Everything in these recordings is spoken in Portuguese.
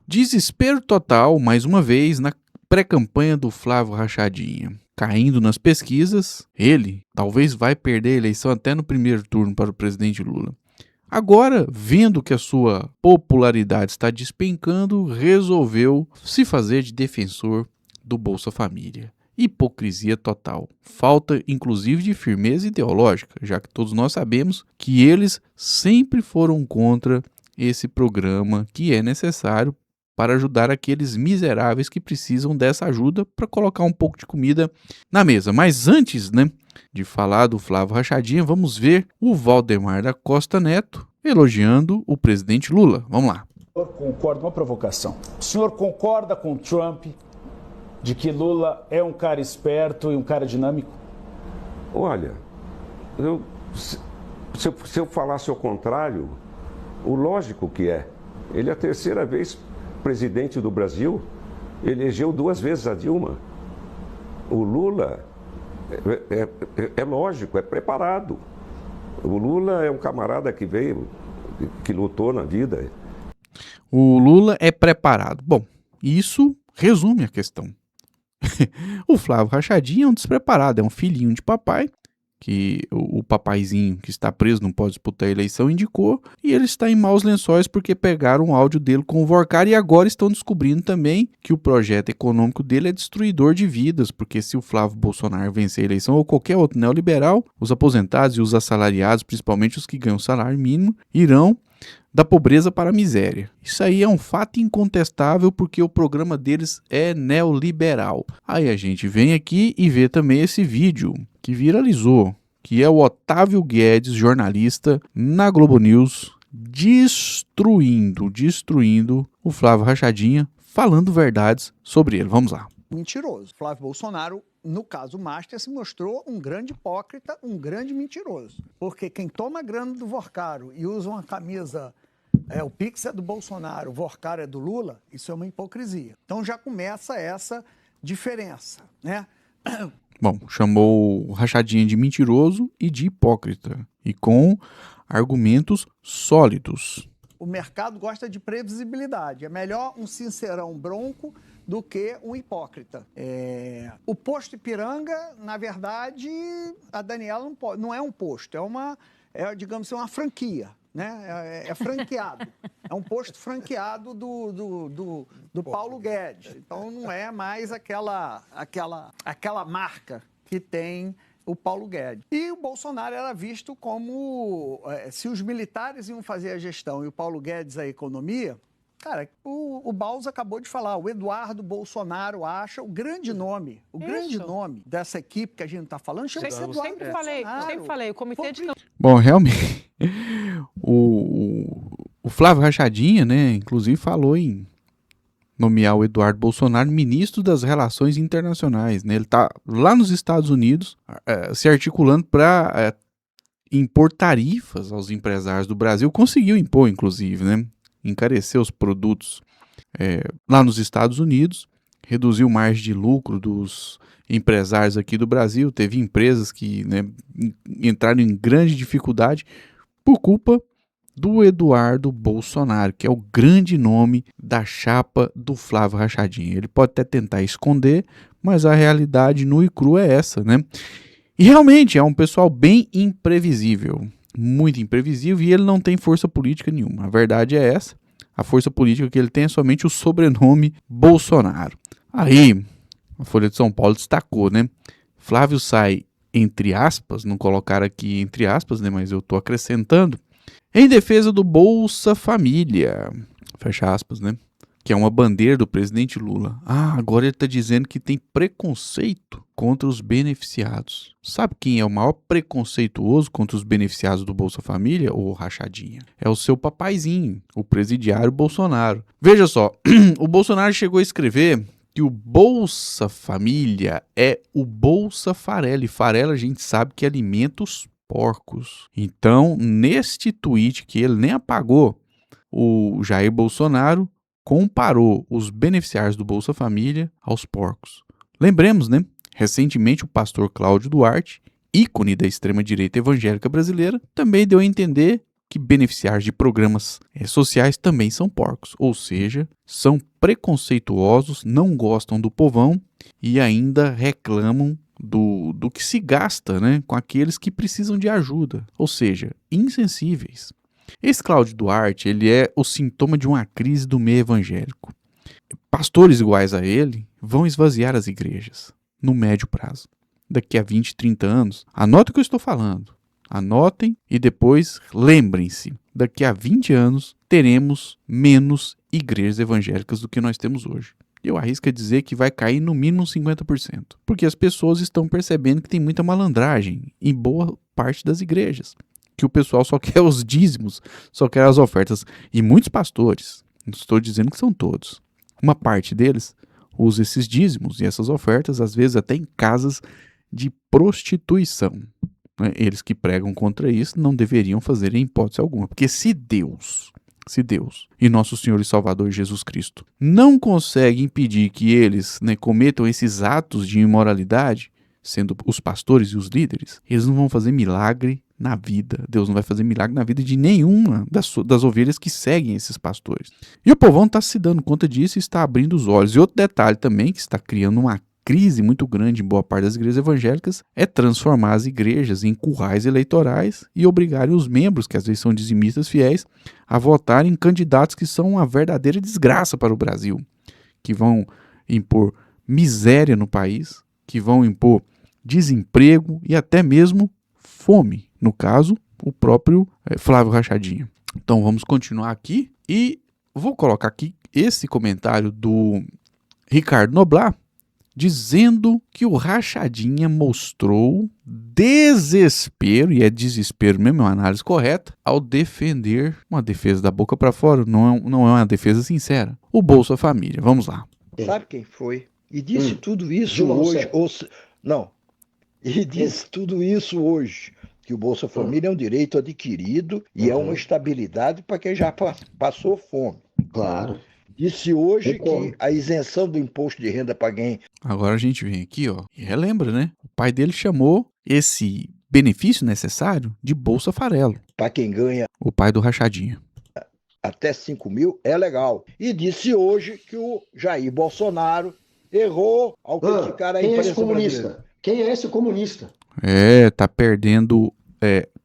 Desespero total, mais uma vez, na pré-campanha do Flávio Rachadinha. Caindo nas pesquisas, ele talvez vai perder a eleição até no primeiro turno para o presidente Lula. Agora, vendo que a sua popularidade está despencando, resolveu se fazer de defensor do Bolsa Família. Hipocrisia total. Falta, inclusive, de firmeza ideológica, já que todos nós sabemos que eles sempre foram contra esse programa que é necessário para ajudar aqueles miseráveis que precisam dessa ajuda para colocar um pouco de comida na mesa. Mas antes, de falar do Flávio Rachadinha, vamos ver o Valdemar da Costa Neto elogiando o presidente Lula. Vamos lá. Eu concordo, uma provocação. O senhor concorda com o Trump de que Lula é um cara esperto e um cara dinâmico? Olha, se eu falasse ao contrário, o lógico que é. Ele é a terceira vez presidente do Brasil, elegeu 2 vezes a Dilma. O Lula é lógico, é preparado. O Lula é um camarada que veio, que lutou na vida. O Lula é preparado. Bom, isso resume a questão. O Flávio Rachadinha é um despreparado, é um filhinho de papai, que o papaizinho que está preso não pode disputar a eleição indicou, e ele está em maus lençóis porque pegaram o áudio dele com o Vorcar e agora estão descobrindo também que o projeto econômico dele é destruidor de vidas, porque se o Flávio Bolsonaro vencer a eleição ou qualquer outro neoliberal, os aposentados e os assalariados, principalmente os que ganham salário mínimo, irão da pobreza para a miséria. Isso aí é um fato incontestável porque o programa deles é neoliberal. Aí a gente vem aqui e vê também esse vídeo que viralizou, que é o Otávio Guedes, jornalista, na Globo News, destruindo o Flávio Rachadinha, falando verdades sobre ele. Vamos lá. Mentiroso. Flávio Bolsonaro, no caso Master, se mostrou um grande hipócrita, um grande mentiroso. Porque quem toma grana do Vorcaro e usa uma camisa, o Pix é do Bolsonaro, o Vorcaro é do Lula, isso é uma hipocrisia. Então já começa essa diferença, né? Bom, chamou o Rachadinha de mentiroso e de hipócrita, e com argumentos sólidos. O mercado gosta de previsibilidade. É melhor um sincerão bronco do que um hipócrita. O posto Ipiranga, na verdade, a Daniela não é um posto, digamos assim, uma franquia, né? É franqueado. É um posto franqueado do Paulo Guedes. Então não é mais aquela marca que tem o Paulo Guedes. E o Bolsonaro era visto como, se os militares iam fazer a gestão e o Paulo Guedes a economia, cara, o Baus acabou de falar, o Eduardo Bolsonaro acha o grande nome dessa equipe que a gente está falando, chama-se Eduardo Bolsonaro. Sempre falei, o comitê de... Bom, realmente, o Flávio Rachadinha, né, inclusive falou em nomear o Eduardo Bolsonaro ministro das Relações Internacionais, né? Ele está lá nos Estados Unidos se articulando para impor tarifas aos empresários do Brasil. Conseguiu impor, inclusive, né? Encarecer os produtos lá nos Estados Unidos, reduziu margem de lucro dos empresários aqui do Brasil. Teve empresas que, né, entraram em grande dificuldade por culpa do Eduardo Bolsonaro, que é o grande nome da chapa do Flávio Rachadinha. Ele pode até tentar esconder, mas a realidade nua e crua é essa, né? E realmente é um pessoal bem imprevisível, muito imprevisível, e ele não tem força política nenhuma. A verdade é essa. A força política que ele tem é somente o sobrenome Bolsonaro. Aí, a Folha de São Paulo destacou, né? Flávio sai, entre aspas, não colocaram aqui entre aspas, né? Mas eu estou acrescentando, em defesa do Bolsa Família, fecha aspas, né? Que é uma bandeira do presidente Lula. Agora ele está dizendo que tem preconceito contra os beneficiados. Sabe quem é o maior preconceituoso contra os beneficiados do Bolsa Família? Ô Rachadinha. É o seu papaizinho, o presidiário Bolsonaro. Veja só, o Bolsonaro chegou a escrever que o Bolsa Família é o Bolsa Farela. E farela a gente sabe que alimenta os porcos. Então, neste tweet que ele nem apagou, o Jair Bolsonaro comparou os beneficiários do Bolsa Família aos porcos. Lembremos, né? Recentemente o pastor Cláudio Duarte, ícone da extrema-direita evangélica brasileira, também deu a entender que beneficiários de programas sociais também são porcos, ou seja, são preconceituosos, não gostam do povão e ainda reclamam do que se gasta, né, com aqueles que precisam de ajuda, ou seja, insensíveis. Esse Cláudio Duarte, ele é o sintoma de uma crise do meio evangélico. Pastores iguais a ele vão esvaziar as igrejas no médio prazo. Daqui a 20, 30 anos, anotem o que eu estou falando. Anotem e depois lembrem-se. Daqui a 20 anos, teremos menos igrejas evangélicas do que nós temos hoje. Eu arrisco a dizer que vai cair no mínimo 50%. Porque as pessoas estão percebendo que tem muita malandragem em boa parte das igrejas. Que o pessoal só quer os dízimos, só quer as ofertas. E muitos pastores, não estou dizendo que são todos, uma parte deles usa esses dízimos e essas ofertas, às vezes até em casas de prostituição. Eles que pregam contra isso não deveriam fazer em hipótese alguma. Porque se Deus e nosso Senhor e Salvador Jesus Cristo não consegue impedir que eles, né, cometam esses atos de imoralidade, sendo os pastores e os líderes, eles não vão fazer milagre na vida. Deus não vai fazer milagre na vida de nenhuma das ovelhas que seguem esses pastores. E o povão está se dando conta disso e está abrindo os olhos. E outro detalhe também que está criando uma crise muito grande em boa parte das igrejas evangélicas é transformar as igrejas em currais eleitorais e obrigarem os membros, que às vezes são dizimistas fiéis, a votarem em candidatos que são uma verdadeira desgraça para o Brasil, que vão impor miséria no país, que vão impor desemprego e até mesmo fome. No caso, o próprio Flávio Rachadinha. Então vamos continuar aqui e vou colocar aqui esse comentário do Ricardo Noblar, dizendo que o Rachadinha mostrou desespero, e é desespero mesmo, é uma análise correta, ao defender uma defesa da boca para fora, não é uma defesa sincera, o Bolsa Família. Vamos lá. Sabe quem foi? E disse tudo isso hoje. E disse tudo isso hoje. Que o Bolsa Família é um direito adquirido e é uma estabilidade para quem já passou fome. Claro. Disse hoje que a isenção do imposto de renda para quem... Agora a gente vem aqui, ó, e relembra, né? O pai dele chamou esse benefício necessário de Bolsa Farelo. Para quem ganha o pai do Rachadinha. Até 5 mil é legal. E disse hoje que o Jair Bolsonaro errou ao criticar a imprensa brasileira. Quem é esse comunista? Tá perdendo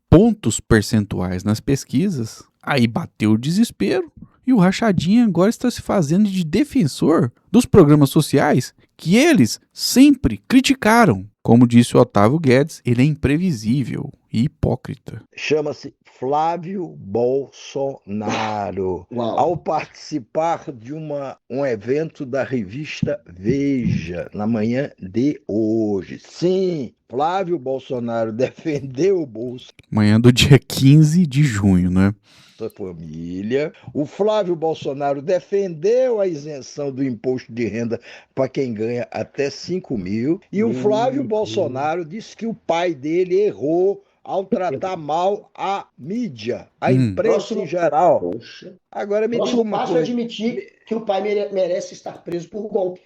pontos percentuais nas pesquisas. Aí bateu o desespero. E o Rachadinha agora está se fazendo de defensor dos programas sociais que eles sempre criticaram. Como disse o Otávio Guedes, ele é imprevisível e hipócrita. Chama-se Flávio Bolsonaro. Uau. Ao participar de um evento da revista Veja, na manhã de hoje. Sim, Flávio Bolsonaro defendeu o Bolsa Manhã do dia 15 de junho, né? Família. O Flávio Bolsonaro defendeu a isenção do imposto de renda para quem ganha até 5 mil. E o Flávio Bolsonaro disse que o pai dele errou ao tratar mal a mídia, a imprensa em geral. Poxa. Agora me diga Próximo uma passo é coisa. admitir que o pai merece estar preso por golpe.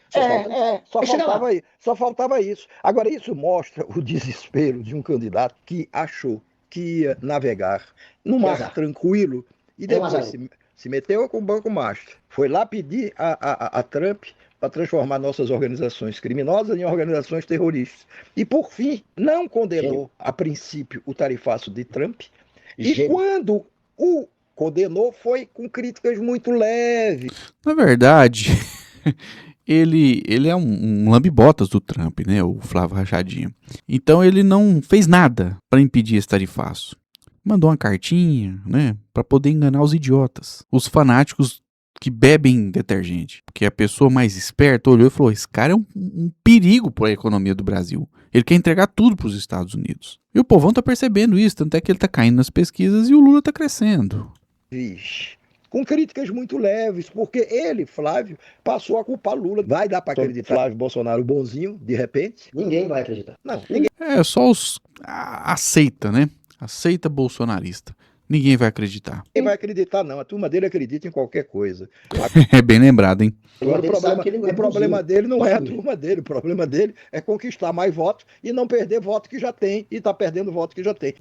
Só faltava isso. Agora, isso mostra o desespero de um candidato que achou que ia navegar no mar tranquilo e depois se meteu com o Banco Master. Foi lá pedir a Trump para transformar nossas organizações criminosas em organizações terroristas. E, por fim, não condenou, a princípio, o tarifaço de Trump. E quando o condenou, foi com críticas muito leves. Na verdade, ele é um lambe-botas do Trump, né, o Flávio Rachadinha. Então ele não fez nada para impedir esse tarifaço. Mandou uma cartinha, né, para poder enganar os idiotas, os fanáticos que bebem detergente. Porque a pessoa mais esperta olhou e falou, esse cara é um perigo para a economia do Brasil. Ele quer entregar tudo para os Estados Unidos. E o povão está percebendo isso, tanto é que ele está caindo nas pesquisas e o Lula está crescendo. Vixe. Com críticas muito leves, porque ele, Flávio, passou a culpar Lula. Vai dar para acreditar Flávio Bolsonaro bonzinho, de repente? Ninguém vai acreditar. Não, ninguém. Só os aceita, né? Aceita bolsonarista. Ninguém vai acreditar. Ninguém vai acreditar, não. A turma dele acredita em qualquer coisa. É bem lembrado, hein? Agora, o problema dele não é a turma dele. O problema dele é conquistar mais votos e não perder voto que já tem. E tá perdendo voto que já tem.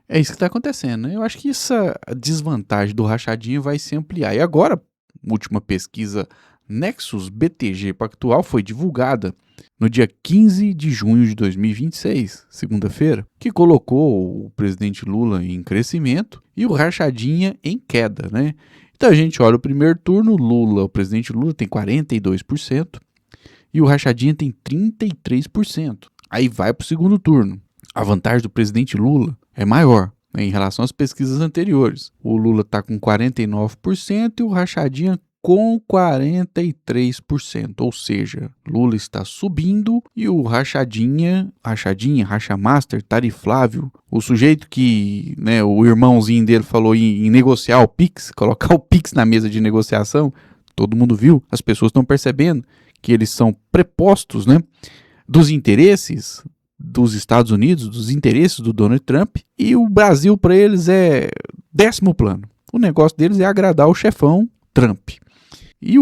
É isso que está acontecendo, né? Eu acho que essa desvantagem do Rachadinha vai se ampliar. E agora, última pesquisa Nexus BTG Pactual foi divulgada no dia 15 de junho de 2026, segunda-feira, que colocou o presidente Lula em crescimento e o Rachadinha em queda, né? Então a gente olha o primeiro turno, o presidente Lula tem 42% e o Rachadinha tem 33%. Aí vai para o segundo turno. A vantagem do presidente Lula é maior, né, em relação às pesquisas anteriores. O Lula está com 49% e o Rachadinha com 43%, ou seja, Lula está subindo e o Rachadinha, Rachamaster, Tariflávio, o sujeito que, né, o irmãozinho dele falou em negociar o Pix, colocar o Pix na mesa de negociação, todo mundo viu, as pessoas estão percebendo que eles são prepostos, né, dos interesses dos Estados Unidos, dos interesses do Donald Trump, e o Brasil para eles é 10º plano. O negócio deles é agradar o chefão Trump. E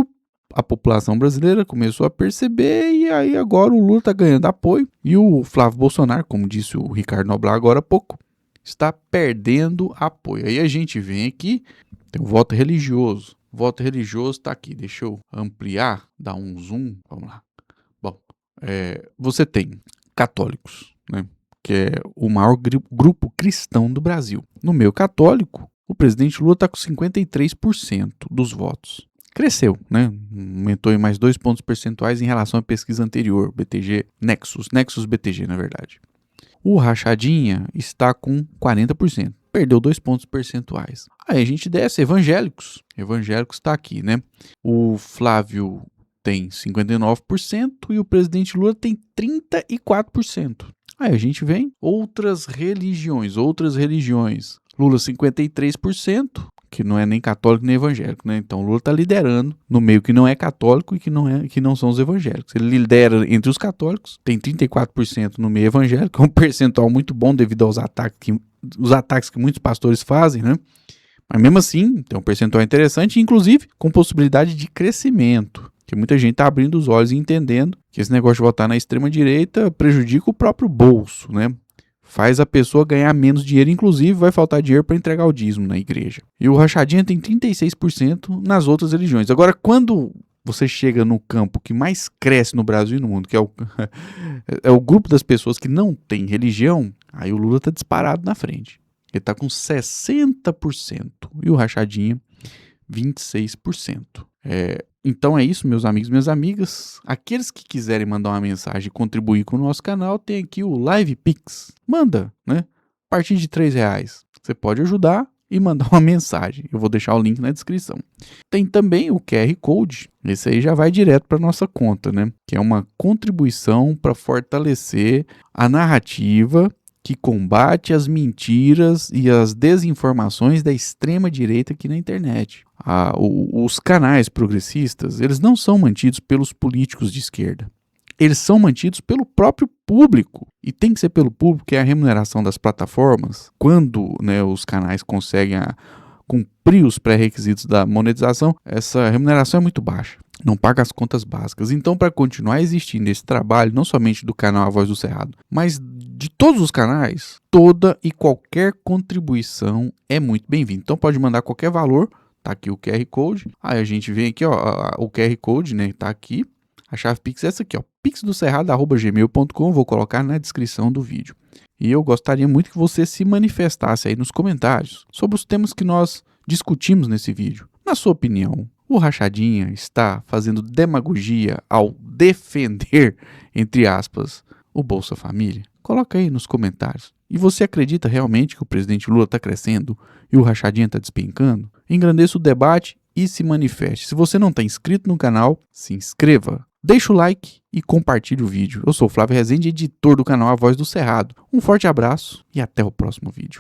a população brasileira começou a perceber e aí agora o Lula está ganhando apoio e o Flávio Bolsonaro, como disse o Ricardo Noblar agora há pouco, está perdendo apoio. Aí a gente vem aqui, tem o voto religioso. O voto religioso está aqui, deixa eu ampliar, dar um zoom, vamos lá. Bom, você tem católicos, né, que é o maior grupo cristão do Brasil. No meio católico, o presidente Lula está com 53% dos votos. Cresceu, né? Aumentou em mais 2 pontos percentuais em relação à pesquisa anterior, BTG Nexus BTG, na verdade. O Rachadinha está com 40%, perdeu 2 pontos percentuais. Aí a gente desce, evangélicos está aqui, né? O Flávio tem 59% e o presidente Lula tem 34%. Aí a gente vem outras religiões. Lula 53%, que não é nem católico nem evangélico, né? Então o Lula está liderando no meio que não é católico e que não são os evangélicos. Ele lidera entre os católicos, tem 34% no meio evangélico, é um percentual muito bom devido aos ataques que muitos pastores fazem, né? Mas mesmo assim, tem um percentual interessante, inclusive com possibilidade de crescimento. Que muita gente está abrindo os olhos e entendendo que esse negócio de votar na extrema-direita prejudica o próprio bolso, né? Faz a pessoa ganhar menos dinheiro, inclusive vai faltar dinheiro para entregar o dízimo na igreja. E o Rachadinha tem 36% nas outras religiões. Agora, quando você chega no campo que mais cresce no Brasil e no mundo, que é o grupo das pessoas que não tem religião, aí o Lula está disparado na frente. Ele está com 60% e o Rachadinha 26%. Então é isso, meus amigos e minhas amigas. Aqueles que quiserem mandar uma mensagem e contribuir com o nosso canal, tem aqui o Live Pix. Manda, né? A partir de R$3. Você pode ajudar e mandar uma mensagem. Eu vou deixar o link na descrição. Tem também o QR Code. Esse aí já vai direto para nossa conta, né? Que é uma contribuição para fortalecer a narrativa que combate as mentiras e as desinformações da extrema-direita aqui na internet. Os canais progressistas, eles não são mantidos pelos políticos de esquerda. Eles são mantidos pelo próprio público. E tem que ser pelo público, que é a remuneração das plataformas. Quando, né, os canais conseguem cumprir os pré-requisitos da monetização, essa remuneração é muito baixa. Não paga as contas básicas. Então, para continuar existindo esse trabalho, não somente do canal A Voz do Cerrado, mas de todos os canais, toda e qualquer contribuição é muito bem-vinda. Então, pode mandar qualquer valor. Tá aqui o QR Code. Aí a gente vem aqui, ó, o QR Code, né? Tá aqui. A chave Pix é essa aqui, ó. pixdocerrado@gmail.com. Vou colocar na descrição do vídeo. E eu gostaria muito que você se manifestasse aí nos comentários sobre os temas que nós discutimos nesse vídeo. Na sua opinião, o Rachadinha está fazendo demagogia ao defender, entre aspas, o Bolsa Família? Coloca aí nos comentários. E você acredita realmente que o presidente Lula está crescendo e o Rachadinha está despencando? Engrandeça o debate e se manifeste. Se você não está inscrito no canal, se inscreva. Deixa o like e compartilhe o vídeo. Eu sou o Flávio Rezende, editor do canal A Voz do Cerrado. Um forte abraço e até o próximo vídeo.